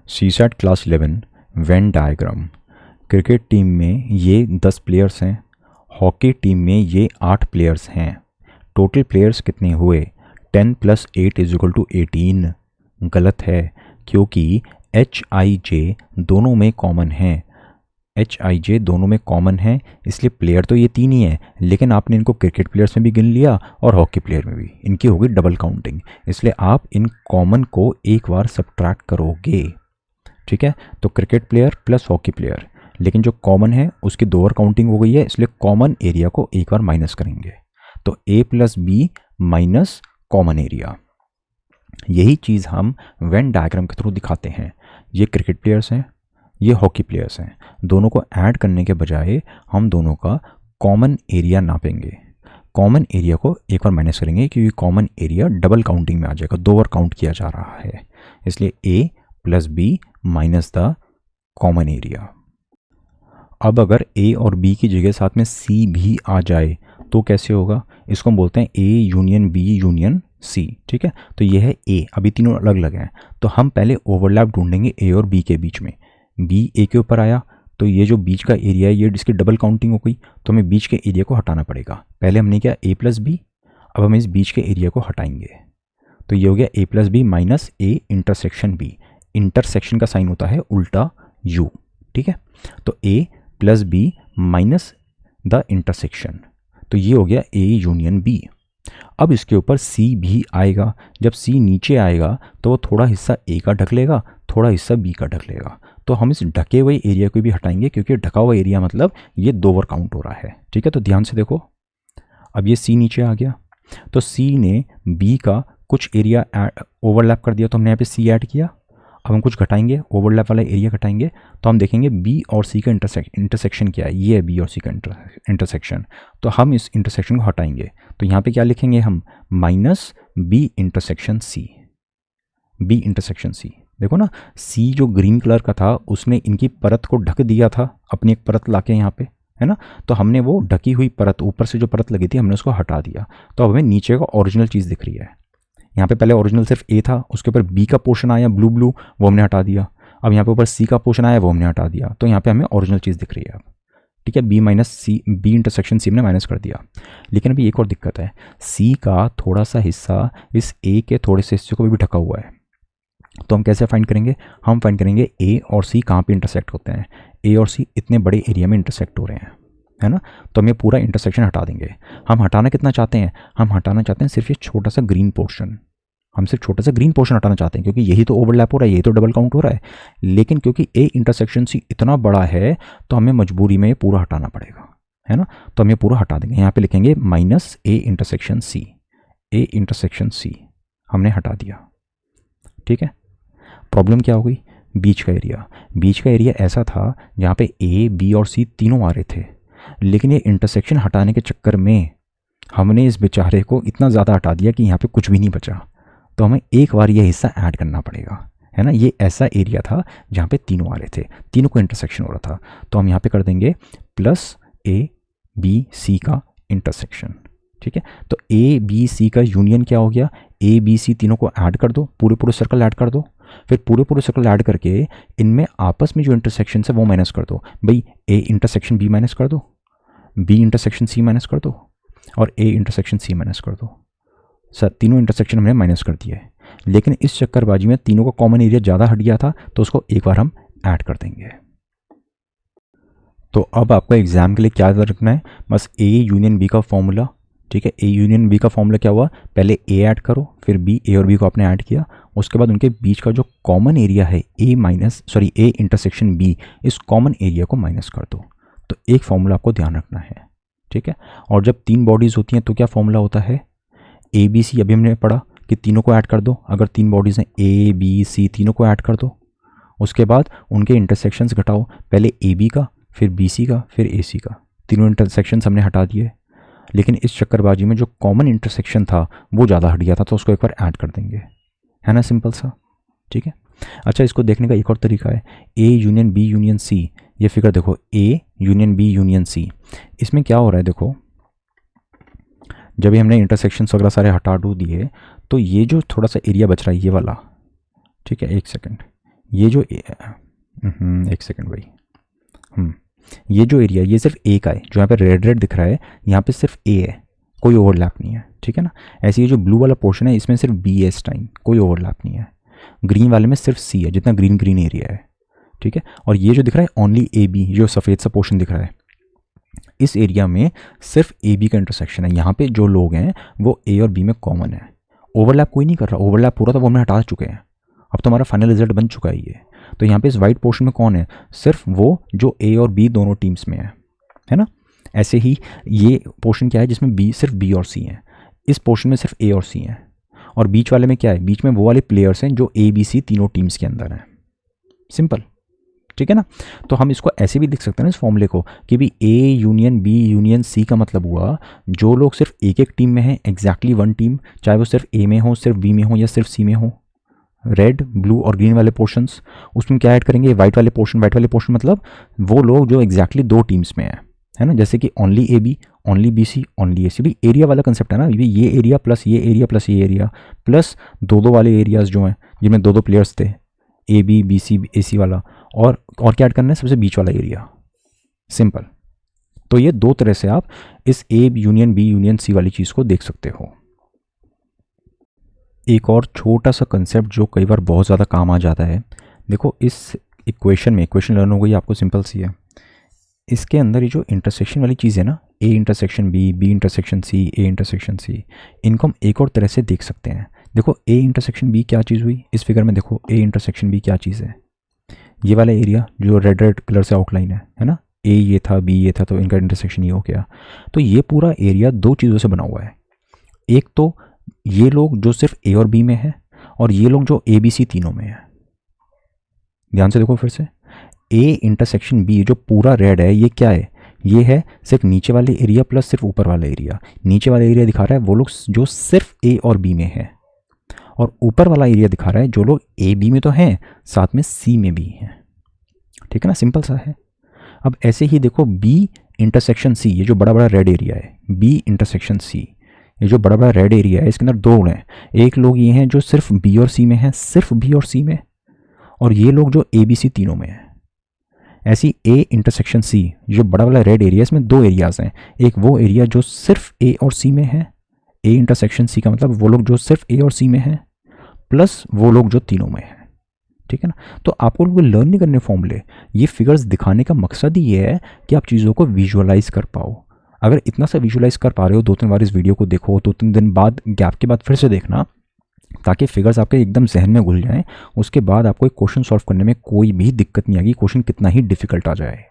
CSAT class 11 Venn diagram. Cricket team में ये 10 players हैं, हॉकी टीम में ये 8 प्लेयर्स हैं। टोटल प्लेयर्स कितने हुए? 10 + 8 = 18। गलत है क्योंकि एच आई जे दोनों में कॉमन है। एच आई जे दोनों में कॉमन है, इसलिए प्लेयर तो ये 3 ही हैं, लेकिन आपने इनको क्रिकेट प्लेयर्स में भी गिन लिया और हॉकी प्लेयर में भी। इनकी होगी डबल काउंटिंग, इसलिए आप इन कॉमन को एक बार सब्ट्रैक्ट करोगे। ठीक है, तो cricket player plus hockey player, लेकिन जो कॉमन है उसकी 2 बार काउंटिंग हो गई है, इसलिए कॉमन एरिया को एक बार माइनस करेंगे। तो a + b minus common area. यही चीज़ हम वेन डायग्राम के थ्रू दिखाते हैं। ये क्रिकेट प्लेयर्स हैं, ये हॉकी प्लेयर्स हैं। दोनों को ऐड करने के बजाय हम दोनों का कॉमन एरिया नापेंगे। कॉमन एरिया को एक बार माइनस करेंगे क्योंकि कॉमन एरिया डबल काउंटिंग में आ जाएगा, 2 बार काउंट किया जा रहा है, इसलिए a + b minus the common area. अब अगर a और b की जगह साथ में c भी आ जाए तो कैसे होगा? इसको हम बोलते हैं a union b union c। ठीक है, तो ये है a। अभी तीनों अलग अलग हैं, तो हम पहले ओवरलैप ढूंढेंगे a और b के बीच में। b a के ऊपर आया तो ये जो बीच का एरिया है ये इसकी डबल काउंटिंग हो गई, तो हमें बीच के एरिया को हटाना पड़ेगा। पहले हमने किया a + b, अब हम इस बीच के एरिया को हटाएंगे, तो ये हो गया a + b minus a intersection b। Intersection का साइन होता है उल्टा u। ठीक है, तो a + b minus the intersection, तो ये हो गया a यूनियन b। अब इसके ऊपर c भी आएगा। जब c नीचे आएगा तो वो थोड़ा हिस्सा a का ढक लेगा, थोड़ा हिस्सा b का ढक लेगा, तो हम इस ढके हुए एरिया को भी हटाएंगे क्योंकि ढका हुआ एरिया मतलब ये 2 बार काउंट हो रहा है। ठीक है, तो ध्यान से देखो, अब ये c नीचे आ गया तो c ने b का कुछ एरिया ओवरलैप कर दिया, तो हमने यहाँ पे c ऐड किया। अब हम कुछ घटाएंगे, ओवरलैप वाला एरिया घटाएंगे, तो हम देखेंगे b और c का इंटरसेक्शन क्या है। ये है b और c का इंटरसेक्शन, तो हम इस इंटरसेक्शन को हटाएंगे, तो यहाँ पे क्या लिखेंगे हम? Minus b intersection c। b intersection c, देखो ना, c जो ग्रीन कलर का था उसने इनकी परत को ढक दिया था, अपनी एक परत लाके यहाँ पे, है ना, तो हमने वो ढकी हुई परत, ऊपर से जो परत लगी थी हमने उसको हटा दिया, तो अब हमें नीचे का ओरिजिनल चीज़ दिख रही है। यहाँ पे पहले ओरिजिनल सिर्फ a था, उसके ऊपर b का पोर्शन आया ब्लू ब्लू, वो हमने हटा दिया। अब यहाँ पे ऊपर c का पोर्शन आया, वो हमने हटा दिया, तो यहाँ पे हमें ओरिजिनल चीज़ दिख रही है अब। ठीक है, b माइनस सी, b इंटरसेक्शन c हमने माइनस कर दिया। लेकिन अभी एक और दिक्कत है, c का थोड़ा सा हिस्सा इस a के थोड़े से हिस्से को भी ढका हुआ है, तो हम कैसे फाइंड करेंगे? हम फाइंड करेंगे a और c कहाँ पे इंटरसेक्ट होते हैं। a और c इतने बड़े एरिया में इंटरसेक्ट हो रहे हैं, है ना, तो हम ये पूरा इंटरसेक्शन हटा देंगे। हम हटाना कितना चाहते हैं? हम हटाना चाहते हैं सिर्फ ये छोटा सा ग्रीन पोर्शन। हम सिर्फ छोटा सा ग्रीन पोर्शन हटाना चाहते हैं क्योंकि यही तो ओवरलैप हो रहा है, यही तो डबल काउंट हो रहा है। लेकिन क्योंकि a इंटरसेक्शन c इतना बड़ा है तो हमें मजबूरी में ये पूरा हटाना पड़ेगा, है ना, तो हम ये पूरा हटा देंगे। यहाँ पे लिखेंगे minus a intersection c। a intersection c हमने हटा दिया। ठीक है, प्रॉब्लम क्या हो गई? बीच का एरिया। बीच का एरिया ऐसा था जहाँ पे a b और c तीनों आ रहे थे, लेकिन ये इंटरसेक्शन हटाने के चक्कर में हमने इस बेचारे को इतना ज़्यादा हटा दिया कि यहाँ पे कुछ भी नहीं बचा, तो हमें एक बार ये हिस्सा ऐड करना पड़ेगा, है ना। ये ऐसा एरिया था जहाँ पे तीनों आ रहे थे, तीनों को इंटरसेक्शन हो रहा था, तो हम यहाँ पे कर देंगे प्लस a b c का इंटरसेक्शन। ठीक है, तो a b c का यूनियन क्या हो गया? a b c तीनों को ऐड कर दो, पूरे पूरे सर्कल ऐड कर दो, फिर पूरे पूरे सर्कल ऐड करके इनमें आपस में जो इंटरसेक्शन है वो माइनस कर दो। भाई a इंटरसेक्शन b माइनस कर दो, b इंटरसेक्शन c माइनस कर दो, और a इंटरसेक्शन c माइनस कर दो। सर तीनों इंटरसेक्शन हमने माइनस कर दिए, लेकिन इस चक्करबाजी में तीनों का कॉमन एरिया ज़्यादा हट गया था, तो उसको एक बार हम ऐड कर देंगे। तो अब आपको एग्जाम के लिए क्या याद रखना है? बस a यूनियन b का फॉर्मूला। ठीक है, a यूनियन b का फॉर्मूला क्या हुआ? पहले a ऐड करो, फिर b, a और b को आपने ऐड किया, उसके बाद उनके बीच का जो कॉमन एरिया है a इंटरसेक्शन b, इस कॉमन एरिया को माइनस कर दो। तो एक फॉर्मूला आपको ध्यान रखना है। ठीक है, और जब 3 बॉडीज़ होती हैं तो क्या फॉर्मूला होता है? a b c, अभी हमने पढ़ा कि तीनों को ऐड कर दो। अगर 3 बॉडीज़ हैं a b c, तीनों को ऐड कर दो, उसके बाद उनके इंटरसेक्शंस घटाओ, पहले a b का, फिर b c का, फिर a c का। तीनों इंटरसेक्शंस हमने हटा दिए, लेकिन इस चक्करबाजी में जो कॉमन इंटरसेक्शन था वो ज़्यादा हट गया था, तो उसको एक बार ऐड कर देंगे, है ना, सिंपल सा। ठीक है, अच्छा, इसको देखने का एक और तरीका है, a union b union c। ये फिगर देखो, a union b union c, इसमें क्या हो रहा है देखो, जब हमने इंटरसेक्शंस वगैरह सारे हटा दिए तो ये जो थोड़ा सा एरिया बच रहा है ये वाला, ठीक है, एक सेकंड, ये जो एक सेकंड भाई, ये जो एरिया ये सिर्फ ए का है, जो यहाँ पे रेड रेड दिख रहा है यहाँ पे सिर्फ ए है, कोई ओवरलैप नहीं है, ठीक है ना। ऐसे ये जो ब्लू वाला पोर्शन है इसमें सिर्फ बी है इस टाइम, कोई ओवरलैप नहीं है। ग्रीन वाले में सिर्फ सी है, जितना ग्रीन ग्रीन एरिया है, ठीक है। और ये जो दिख रहा है ओनली ए बी, जो सफ़ेद सा पोर्शन दिख रहा है, इस एरिया में सिर्फ ए बी का इंटरसेक्शन है। यहाँ पे जो लोग हैं वो ए और बी में कॉमन है, ओवरलैप कोई नहीं कर रहा। ओवरलैप पूरा तो वो हमने हटा चुके हैं, अब तो हमारा फाइनल रिजल्ट बन चुका है ये। तो यहाँ पे इस वाइट पोर्शन में कौन है, सिर्फ वो जो ए और बी दोनों टीम्स में है ना। ऐसे ही ये पोर्शन क्या है जिसमें बी सिर्फ बी और सी हैं, इस पोर्शन में सिर्फ ए और सी हैं। और बीच वाले में क्या है, बीच में वो वाले प्लेयर्स हैं जो ए बी सी तीनों टीम्स के अंदर हैं। सिंपल, ठीक है ना। तो हम इसको ऐसे भी लिख सकते हैं ना इस फॉर्मूले को कि भी A union B union C का मतलब हुआ जो लोग सिर्फ एक एक टीम में हैं, एग्जैक्टली वन टीम, चाहे वो सिर्फ ए में हो, सिर्फ बी में हो या सिर्फ सी में हो, रेड ब्लू और ग्रीन वाले पोर्शंस, उसमें क्या ऐड करेंगे, वाइट वाले पोर्शन। वाइट वाले पोर्शन मतलब वो लोग जो एग्जैक्टली दो टीम्स में है ना। जैसे कि only A B, only B C, only A C. भी एरिया वाला कंसेप्ट है ना, ये एरिया प्लस ये एरिया प्लस ये एरिया प्लस दो दो वाले एरियाज जो हैं जिनमें दो दो प्लेयर्स थे, ए बी बी सी ए सी वाला, और क्या ऐड करना है, सबसे बीच वाला एरिया। सिंपल। तो ये दो तरह से आप इस A union B union C वाली चीज़ को देख सकते हो। एक और छोटा सा कंसेप्ट जो कई बार बहुत ज़्यादा काम आ जाता है, देखो इस इक्वेशन में, इक्वेशन लर्न हो गई आपको, सिंपल सी है। इसके अंदर ये जो इंटरसेक्शन वाली चीज़ है ना, A intersection B, B intersection C, A intersection C, इनको हम एक और तरह से देख सकते हैं। देखो ए इंटरसेक्शन बी क्या चीज़ हुई इस फिगर में, देखो ए इंटरसेक्शन बी क्या चीज़ है, ये वाला एरिया जो रेड रेड कलर से आउटलाइन है ना। ए ये था, बी ये था, तो इनका इंटरसेक्शन ये हो गया। तो ये पूरा एरिया दो चीज़ों से बना हुआ है, एक तो ये लोग जो सिर्फ ए और बी में है, और ये लोग जो ए बी सी तीनों में है। ध्यान से देखो फिर से, ए इंटरसेक्शन बी जो पूरा रेड है ये क्या है, ये है सिर्फ नीचे वाले एरिया प्लस सिर्फ ऊपर वाला एरिया। नीचे वाला एरिया दिखा रहा है वो लोग जो सिर्फ ए और बी में है, और ऊपर वाला एरिया दिखा रहा है जो लोग ए बी में तो हैं साथ में सी में भी हैं, ठीक है ना। सिंपल सा है। अब ऐसे ही देखो बी इंटरसेक्शन सी, ये जो बड़ा बड़ा रेड एरिया है, बी इंटरसेक्शन सी, ये जो बड़ा बड़ा रेड एरिया है, इसके अंदर दो हैं। एक लोग ये हैं जो सिर्फ बी और सी में हैं, सिर्फ बी और सी में, और ये लोग जो ए बी सी तीनों में हैं। ऐसी ए इंटरसेक्शन सी जो बड़ा वाला रेड एरिया, इसमें दो एरियाज हैं। एक वो एरिया जो सिर्फ ए और सी में है, ए इंटरसेक्शन सी का मतलब वो लोग जो सिर्फ ए और सी में हैं, प्लस वो लोग जो तीनों में हैं, ठीक है ना। तो आपको लोग लर्न नहीं करने फॉर्मूले, ये फिगर्स दिखाने का मकसद ही ये है कि आप चीज़ों को विजुअलाइज कर पाओ। अगर इतना सा विजुअलाइज कर पा रहे हो, 2-3 बार इस वीडियो को देखो, 2-3 दिन बाद गैप के बाद फिर से देखना, ताकि फिगर्स आपके एकदम जहन में घुल जाएं। उसके बाद आपको एक क्वेश्चन सॉल्व करने में कोई भी दिक्कत नहीं आएगी, क्वेश्चन कितना ही डिफिकल्ट आ जाए।